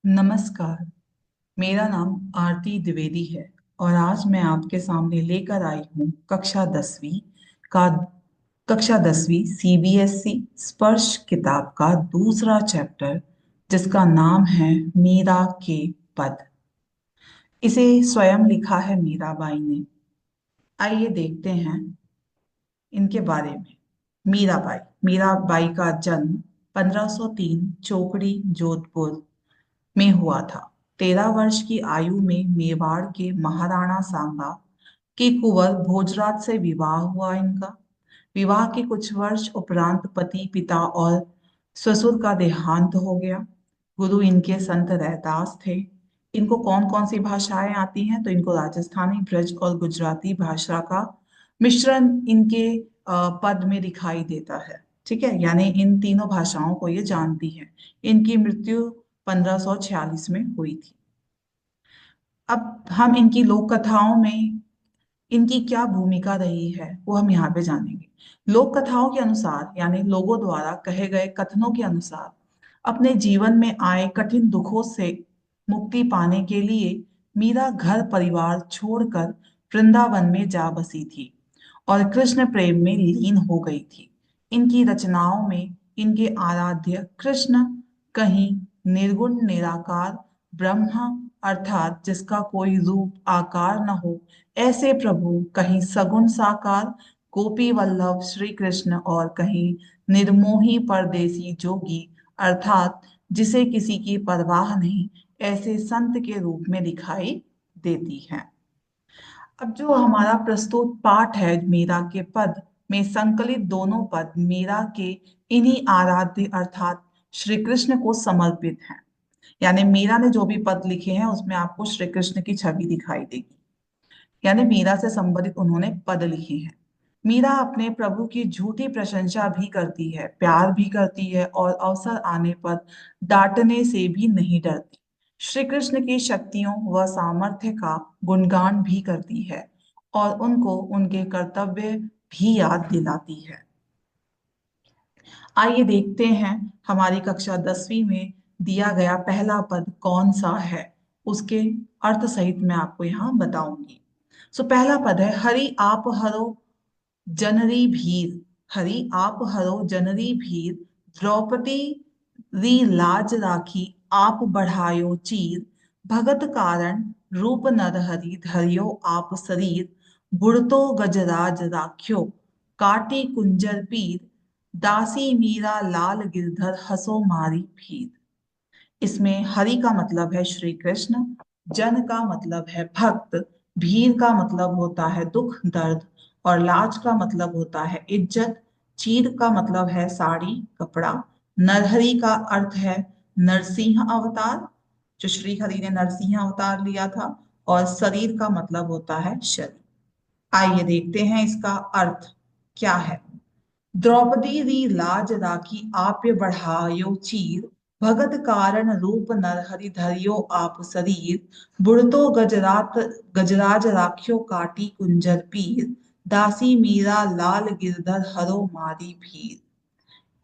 नमस्कार। मेरा नाम आरती द्विवेदी है और आज मैं आपके सामने लेकर आई हूँ का कक्षा 10वीं सीबीएसई स्पर्श किताब का दूसरा चैप्टर, जिसका नाम है मीरा के पद। इसे स्वयं लिखा है मीराबाई ने। आइए देखते हैं इनके बारे में। मीराबाई मीराबाई का जन्म 1503 चोकड़ी जोधपुर में हुआ था। 13 वर्ष की आयु में मेवाड़ के महाराणा सांगा के कुंवर भोजराज से विवाह हुआ इनका। विवाह के कुछ वर्ष उपरांत पति पिता और ससुर का देहांत हो गया। गुरु इनके संत रैदास थे। इनको कौन कौन सी भाषाएं आती हैं? तो इनको राजस्थानी, ब्रज और गुजराती भाषा का मिश्रण इनके पद में दिखाई देता है। ठीक है, यानी इन तीनों भाषाओं को ये जानती है। इनकी मृत्यु 1546 में हुई थी। अब हम इनकी लोक कथाओं में इनकी क्या भूमिका रही है वो हम यहाँ पे जानेंगे। लोक कथाओं के अनुसार, यानी लोगों द्वारा कहे गए कथनों के अनुसार, अपने जीवन में आए कठिन दुखों से मुक्ति पाने के लिए मीरा घर परिवार छोड़कर वृंदावन में जा बसी थी और कृष्ण प्रेम में लीन हो गई थी। इनकी रचनाओं में इनके आराध्य कृष्ण कहीं निर्गुण निराकार ब्रह्म, अर्थात जिसका कोई रूप आकार न हो, ऐसे प्रभु, कहीं सगुण साकार गोपी वल्लभ श्री कृष्ण, और कहीं निर्मोही परदेसी जोगी, अर्थात जिसे किसी की परवाह नहीं, ऐसे संत के रूप में दिखाई देती है। अब जो हमारा प्रस्तुत पाठ है मीरा के पद में संकलित दोनों पद मीरा के इन्हीं आराध्य अर्थात श्री कृष्ण को समर्पित हैं। यानी मीरा ने जो भी पद लिखे हैं उसमें आपको श्री कृष्ण की छवि दिखाई देगी। यानी मीरा से संबंधित उन्होंने पद लिखे हैं। मीरा अपने प्रभु की झूठी प्रशंसा भी करती है, प्यार भी करती है और अवसर आने पर डांटने से भी नहीं डरती। श्री कृष्ण की शक्तियों व सामर्थ्य का गुणगान भी करती है और उनको उनके कर्तव्य भी याद दिलाती है। आइए देखते हैं हमारी कक्षा 10वीं में दिया गया पहला पद कौन सा है। उसके अर्थ सहित मैं आपको यहाँ बताऊंगी। सो पहला पद है, हरि आप हरो जनरी भीर। हरि आप हरो जनरी भीर, द्रौपदी री लाज राखी आप बढ़ायो चीर। भगत कारण रूप नरहरि धरियो आप शरीर। बुढ़तो गजराज राख्यो काटी कुंजर पीर। दासी मीरा लाल गिरधर हसो मारी भीर। इसमें हरि का मतलब है श्री कृष्ण, जन का मतलब है भक्त, भीर का मतलब होता है दुख दर्द, और लाज का मतलब होता है इज्जत, चीर का मतलब है साड़ी कपड़ा, नरहरि का अर्थ है नरसिंह अवतार, जो श्री हरि ने नरसिंह अवतार लिया था, और शरीर का मतलब होता है शरीर। आइए देखते हैं इसका अर्थ क्या है। द्रौपदी री लाज राखी आप्य बढ़ायो चीर। भगत कारण रूप नरहरि धरियो आप शरीर। बुढ़तो गजराज राख्यो काटी कुंजर पीर। दासी मीरा लाल गिरधर हरो मारी भीर।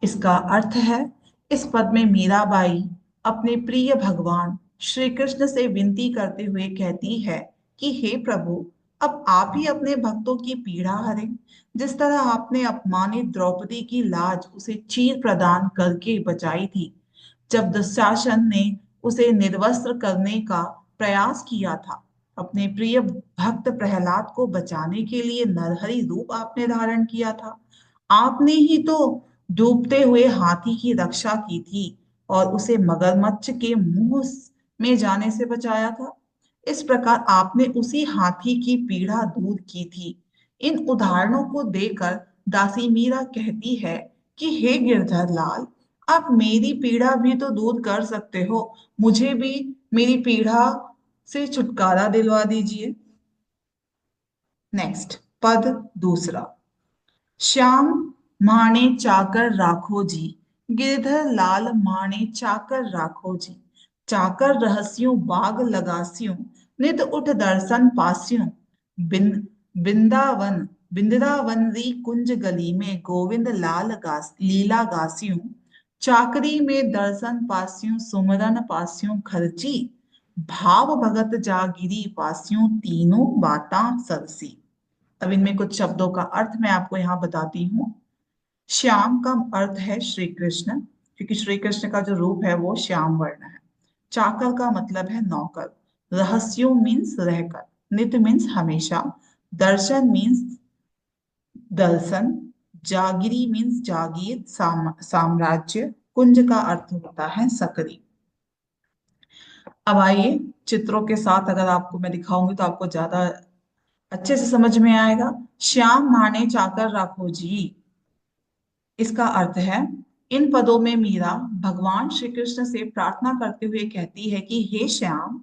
इसका अर्थ है, इस पद में मीराबाई अपने प्रिय भगवान श्री कृष्ण से विनती करते हुए कहती है कि हे प्रभु, अब आप ही अपने भक्तों की पीड़ा हरें। जिस तरह आपने अपमानित द्रौपदी की लाज उसे चीर प्रदान करके बचाई थी जब दुशासन ने उसे निर्वस्त्र करने का प्रयास किया था। अपने प्रिय भक्त प्रहलाद को बचाने के लिए नरहरि रूप आपने धारण किया था। आपने ही तो डूबते हुए हाथी की रक्षा की थी और उसे मगरमच्छ के मुंह में जाने से बचाया था। इस प्रकार आपने उसी हाथी की पीड़ा दूर की थी। इन उदाहरणों को देकर दासी मीरा कहती है कि हे गिरधर लाल, आप मेरी पीड़ा भी तो दूर कर सकते हो। मुझे भी मेरी पीड़ा से छुटकारा दिलवा दीजिए। नेक्स्ट पद दूसरा, श्याम माणे चाकर राखो जी। गिरधर लाल माणे चाकर राखो जी। चाकर रहस्यों बाग लगास्यों, नित उठ दर्शन पास्यों। बिन बिंदावन बिंदावन री कुंज गली में गोविंद लाल लीला गास्यों। चाकरी में दर्शन पास्यों सुमरन पास्यों खर्ची, भाव भगत जागिरी पास्यों तीनों बाता सरसी। अब इनमें कुछ शब्दों का अर्थ मैं आपको यहाँ बताती हूँ। श्याम का अर्थ है श्री कृष्ण, क्योंकि श्री कृष्ण का जो रूप है वो श्याम वर्ण है। चाकर का मतलब है नौकर। रहस्यों मीन्स रहकर। नित्य मीन्स हमेशा। दर्शन मीन्स दर्शन। जागिरी मीन्स जागीर साम्राज्य। कुंज का अर्थ होता है सकरी। अब आइए चित्रों के साथ अगर आपको मैं दिखाऊंगी तो आपको ज्यादा अच्छे से समझ में आएगा। श्याम माने चाकर राखो जी, इसका अर्थ है, इन पदों में मीरा भगवान श्री कृष्ण से प्रार्थना करते हुए कहती है कि हे श्याम,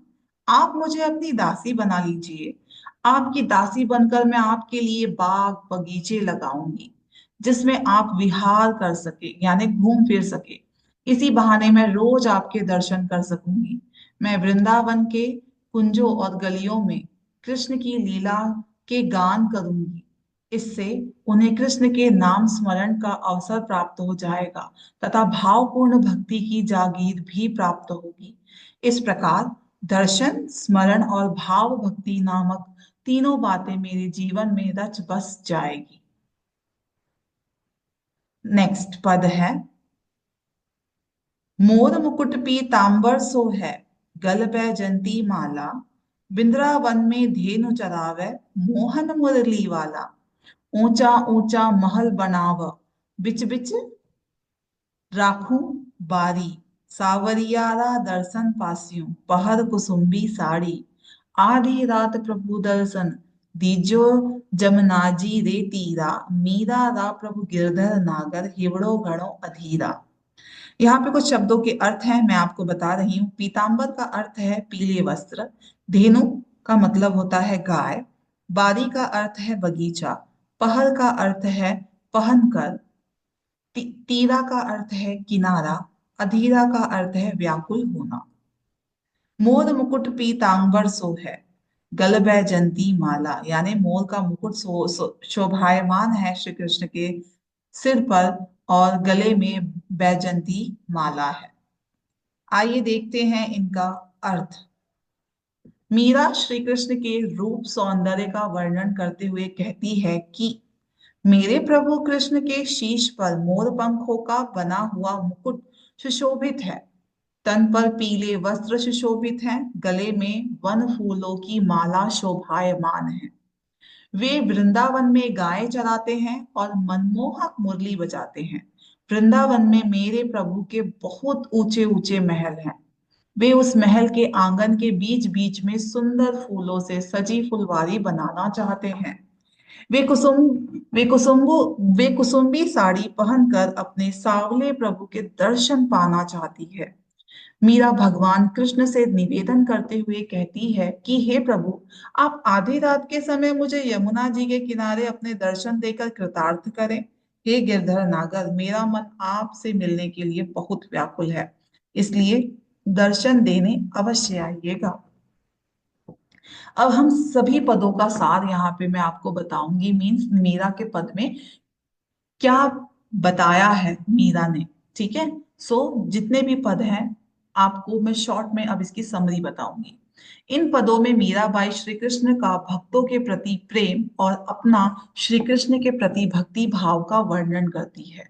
आप मुझे अपनी दासी बना लीजिए। आपकी दासी बनकर मैं आपके लिए बाग बगीचे लगाऊंगी, जिसमें आप विहार कर सके, यानी घूम फिर सके। इसी बहाने मैं रोज आपके दर्शन कर सकूंगी। मैं वृंदावन के कुंजों और गलियों में कृष्ण की लीला के गान करूंगी। इससे उन्हें कृष्ण के नाम स्मरण का अवसर प्राप्त हो जाएगा तथा भावपूर्ण भक्ति की जागीर भी प्राप्त होगी। इस प्रकार दर्शन, स्मरण और भाव भक्ति नामक तीनों बातें मेरे जीवन में रच बस जाएगी। नेक्स्ट पद है, मोर मुकुट पीतांबर सो है, गल बैजंती माला, बिंद्रावन में धेनु चरावे, मोहन मुरली वाला। ऊंचा ऊंचा महल बनाव, बिच बिच राखूं बारी, सावरियारा दर्शन पासियों, पहर कुसुम्बी साड़ी। आधी रात प्रभु दर्शन दीजो, जमनाजी रे तीरा, मीरा रा प्रभु गिरधर नागर, हिवड़ो गणो अधीरा। यहाँ पे कुछ शब्दों के अर्थ हैं, मैं आपको बता रही हूँ। पीतांबर का अर्थ है पीले वस्त्र। धेनु का मतलब होता है गाय। बारी का अर्थ है बगीचा। पहर का अर्थ है पहन कर। तीरा का अर्थ है किनारा। अधीरा का अर्थ है व्याकुल होना। मोर मुकुट पीतांबर सो है, गल बैजंती माला, यानी मोर का मुकुट शोभायमान है श्री कृष्ण के सिर पर, और गले में बैजंती माला है। आइए देखते हैं इनका अर्थ। मीरा श्री कृष्ण के रूप सौंदर्य का वर्णन करते हुए कहती है कि मेरे प्रभु कृष्ण के शीश पर मोर पंखों का बना हुआ मुकुट सुशोभित है। तन पर पीले वस्त्र सुशोभित हैं। गले में वन फूलों की माला शोभायमान है। वे वृंदावन में गाय चराते हैं और मनमोहक मुरली बजाते हैं। वृंदावन में मेरे प्रभु के बहुत ऊंचे ऊंचे महल हैं। वे उस महल के आंगन के बीच बीच में सुंदर फूलों से सजी फुलवारी बनाना चाहते हैं। वे कुसुम वे कुसुम्बी साड़ी पहनकर अपने सावले प्रभु के दर्शन पाना चाहती है। मीरा भगवान कृष्ण से निवेदन करते हुए कहती है कि हे प्रभु, आप आधी रात के समय मुझे यमुना जी के किनारे अपने दर्शन देकर कृतार्थ करें। हे गिरधर नागर, मेरा मन आपसे मिलने के लिए बहुत व्याकुल है, इसलिए दर्शन देने अवश्य आइएगा। अब हम सभी पदों का सार यहाँ पे मैं आपको बताऊंगी। मीन्स मीरा के पद में क्या बताया है मीरा ने। ठीक है। सो जितने भी पद हैं आपको मैं शॉर्ट में अब इसकी समरी बताऊंगी। इन पदों में मीराबाई श्री कृष्ण का भक्तों के प्रति प्रेम और अपना श्री कृष्ण के प्रति भक्ति भाव का वर्णन करती है।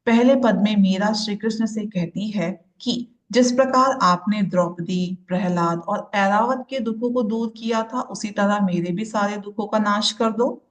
पहले पद में मीरा श्री कृष्ण से कहती है कि जिस प्रकार आपने द्रौपदी, प्रहलाद और ऐरावत के दुखों को दूर किया था, उसी तरह मेरे भी सारे दुखों का नाश कर दो।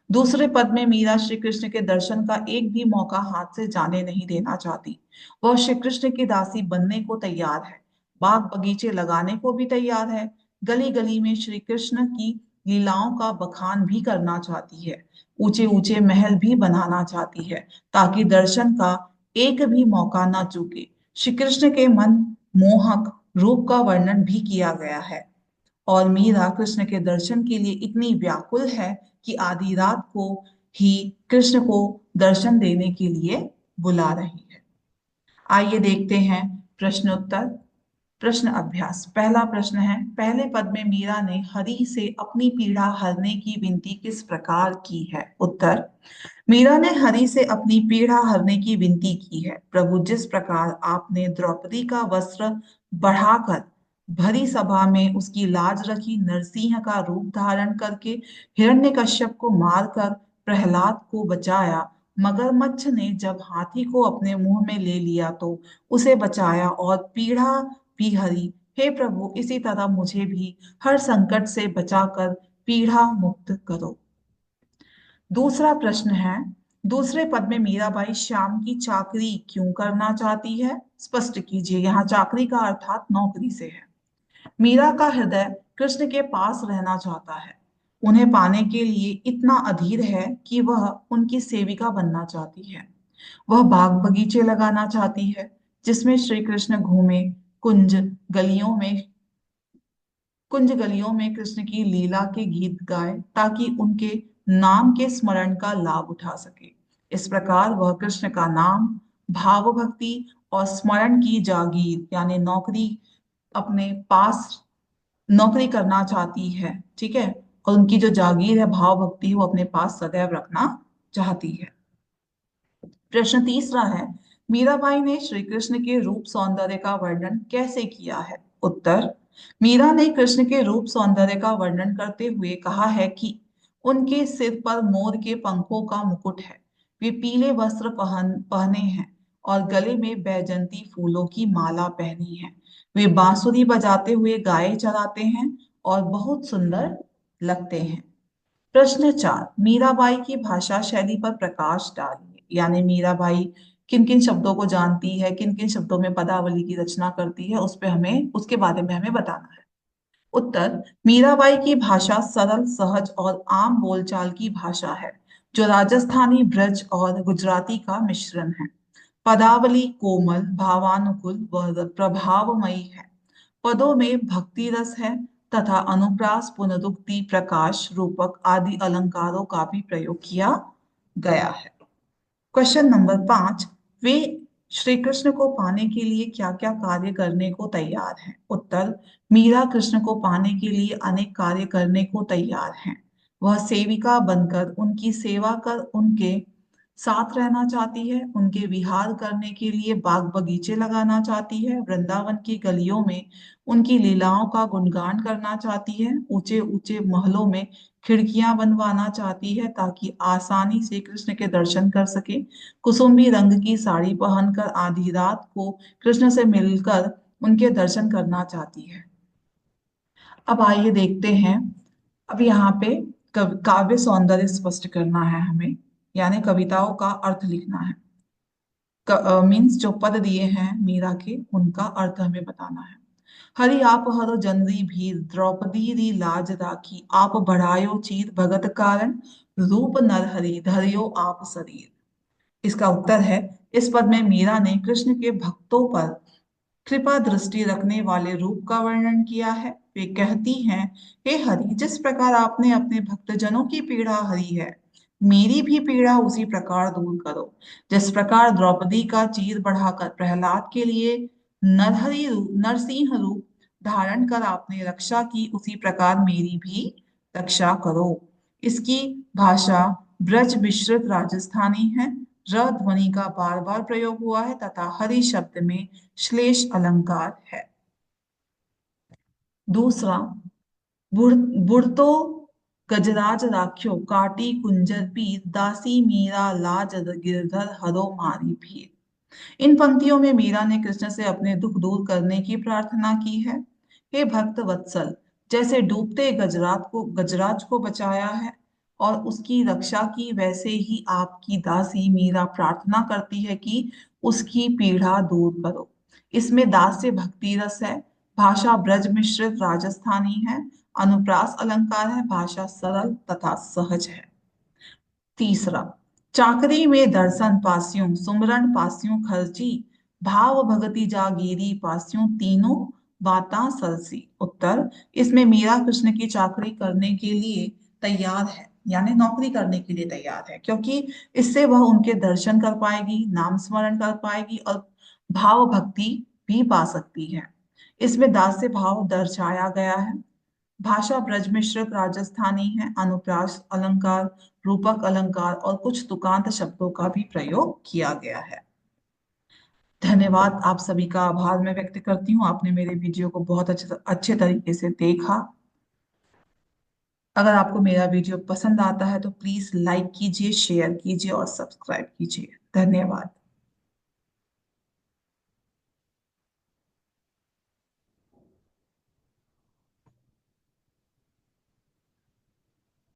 दूसरे पद में मीरा श्री कृष्ण के दर्शन का एक भी मौका हाथ से जाने नहीं देना चाहती। वह श्री कृष्ण की दासी बनने को तैयार है, बाग बगीचे लगाने को भी तैयार है, गली गली में श्री कृष्ण की लीलाओं का बखान भी करना चाहती है, ऊंचे ऊंचे महल भी बनाना चाहती है, ताकि दर्शन का एक भी मौका ना चूके। श्री कृष्ण के मन मोहक रूप का वर्णन भी किया गया है, और मीरा कृष्ण के दर्शन के लिए इतनी व्याकुल है कि आधी रात को ही कृष्ण को दर्शन देने के लिए बुला रही है। आइए देखते हैं प्रश्नोत्तर। प्रश्न अभ्यास। पहला प्रश्न है, पहले पद में मीरा ने हरि से अपनी पीड़ा हरने की विनती किस प्रकार की है। उत्तर, मीरा ने हरि से अपनी पीड़ा हरने की विनती की है। प्रभु, जिस प्रकार आपने द्रौपदी का वस्त्र बढ़ाकर भरी सभा में उसकी लाज रखी, नरसिंह का रूप धारण करके हिरण्यकश्यप को मारकर प्रहलाद को बचाया, मगरमच्छ ने जब हाथी को अपने मुंह में ले लिया तो उसे बचाया और पीड़ा भी हरी, हे प्रभु, इसी तरह मुझे भी हर संकट से बचाकर पीड़ा मुक्त करो। दूसरा प्रश्न है, दूसरे पद में मीराबाई श्याम की चाकरी क्यों करना चाहती है? स्पष्ट कीजिए। यहाँ चाकरी का अर्थात नौकरी से है। मीरा का हृदय कृष्ण के पास रहना चाहता है, उन्हें पाने के लिए इतना अधीर है कि वह उनकी सेविका बनना चाहती है। वह बाग बगीचे लगाना चाहती है जिसमें श्री कृष्ण घूमे, कुंज गलियों में कुंज गलियों में कृष्ण की लीला के गीत गाए ताकि उनके नाम के स्मरण का लाभ उठा सके। इस प्रकार वह कृष्ण का नाम, भाव भक्ति और स्मरण की जागीर यानी नौकरी अपने पास नौकरी करना चाहती है। ठीक है। और उनकी जो जागीर है, भाव भक्ति, वो अपने पास सदैव रखना चाहती है। प्रश्न तीसरा है, मीराबाई ने श्री कृष्ण के रूप सौंदर्य का वर्णन कैसे किया है? उत्तर, मीरा ने कृष्ण के रूप सौंदर्य का वर्णन करते हुए कहा है कि उनके सिर पर मोर के पंखों का मुकुट है, वे पीले वस्त्र पहने हैं और गले में बैजंती फूलों की माला पहनी है, वे बांसुरी बजाते हुए गाय चराते हैं और बहुत सुंदर लगते हैं। प्रश्न 4, मीराबाई की भाषा शैली पर प्रकाश डालिए। यानी मीराबाई किन किन शब्दों को जानती है, किन किन शब्दों में पदावली की रचना करती है, उस पे हमें उसके बारे में हमें बताना है। उत्तर, मीराबाई की भाषा सरल, सहज और आम बोलचाल की भाषा है जो राजस्थानी, ब्रज और गुजराती का मिश्रण है। पदावली कोमल, भावानुकूल व प्रभावमयी है। पदों में भक्ति रस है तथा अनुप्रास, पुनरुक्ति, प्रकाश, रूपक आदि अलंकारों का भी प्रयोग किया गया है। क्वेश्चन नंबर 5, वे श्री कृष्ण को पाने के लिए क्या क्या कार्य करने को तैयार हैं? उत्तर, मीरा कृष्ण को पाने के लिए अनेक कार्य करने को तैयार हैं। वह सेविका बनकर उनकी सेवा कर उनके साथ रहना चाहती है, उनके विहार करने के लिए बाग बगीचे लगाना चाहती है, वृंदावन की गलियों में उनकी लीलाओं का गुणगान करना चाहती है, ऊंचे ऊंचे महलों में खिड़कियां बनवाना चाहती है ताकि आसानी से कृष्ण के दर्शन कर सके, कुसुम्बी रंग की साड़ी पहनकर आधी रात को कृष्ण से मिलकर उनके दर्शन करना चाहती है। अब आइए देखते हैं। अब यहाँ पे काव्य सौंदर्य स्पष्ट करना है हमें, यानी कविताओं का अर्थ लिखना है। मीन्स जो पद दिए हैं मीरा के, उनका अर्थ हमें बताना है। हरि आप हरो जनरी भीर, द्रौपदी री लाज राखी, आप बढ़ायो चीर भगत कारण, रूप नरहरि धरियो आप शरीर। इसका उत्तर है, इस पद में मीरा ने कृष्ण के भक्तों पर कृपा दृष्टि रखने वाले रूप का वर्णन किया है। वे कहती हैं, हे हरि, जिस प्रकार आपने अपने भक्तजनों की पीड़ा हरी है, मेरी भी पीड़ा उसी प्रकार दूर करो। जिस प्रकार द्रौपदी का चीर बढ़ाकर प्रहलाद के लिए नरसिंह रूप धारण कर आपने रक्षा की, उसी प्रकार मेरी भी रक्षा करो। इसकी भाषा ब्रज मिश्रित राजस्थानी है। र ध्वनि का बार बार प्रयोग हुआ है तथा हरि शब्द में श्लेष अलंकार है। दूसरा, बुढ़तो गजराज राख्यो, काटी कुंजर पीर, दासी मीरा लाज गिरधर हरो मारी भीर। इन पंक्तियों में मीरा ने कृष्ण से अपने दुख दूर करने की प्रार्थना की है। हे भक्त वत्सल, जैसे डूबते गजराज को बचाया है और उसकी रक्षा की, वैसे ही आपकी दासी मीरा प्रार्थना करती है कि उसकी पीड़ा दूर करो। इसमें दास्य भक्ति रस है, भाषा ब्रज मिश्रित राजस्थानी है, अनुप्रास अलंकार है, भाषा सरल तथा सहज है। तीसरा, चाकरी में दर्शन पास्यों, सुमरन पास्यों खर्ची, भाव भगति जागीरी पास्यों, तीनों बाता सरसी। उत्तर, इसमें मीरा कृष्ण की चाकरी करने के लिए तैयार है, यानी नौकरी करने के लिए तैयार है, क्योंकि इससे वह उनके दर्शन कर पाएगी, नाम स्मरण कर पाएगी और भाव भक्ति भी पा सकती है। इसमें दास्य भाव दर्शाया गया है। भाषा ब्रज मिश्रित राजस्थानी है, अनुप्रास अलंकार, रूपक अलंकार और कुछ तुकांत शब्दों का भी प्रयोग किया गया है। धन्यवाद, आप सभी का आभार मैं व्यक्त करती हूँ। आपने मेरे वीडियो को बहुत अच्छे तरीके से देखा। अगर आपको मेरा वीडियो पसंद आता है तो प्लीज लाइक कीजिए, शेयर कीजिए और सब्सक्राइब कीजिए। धन्यवाद।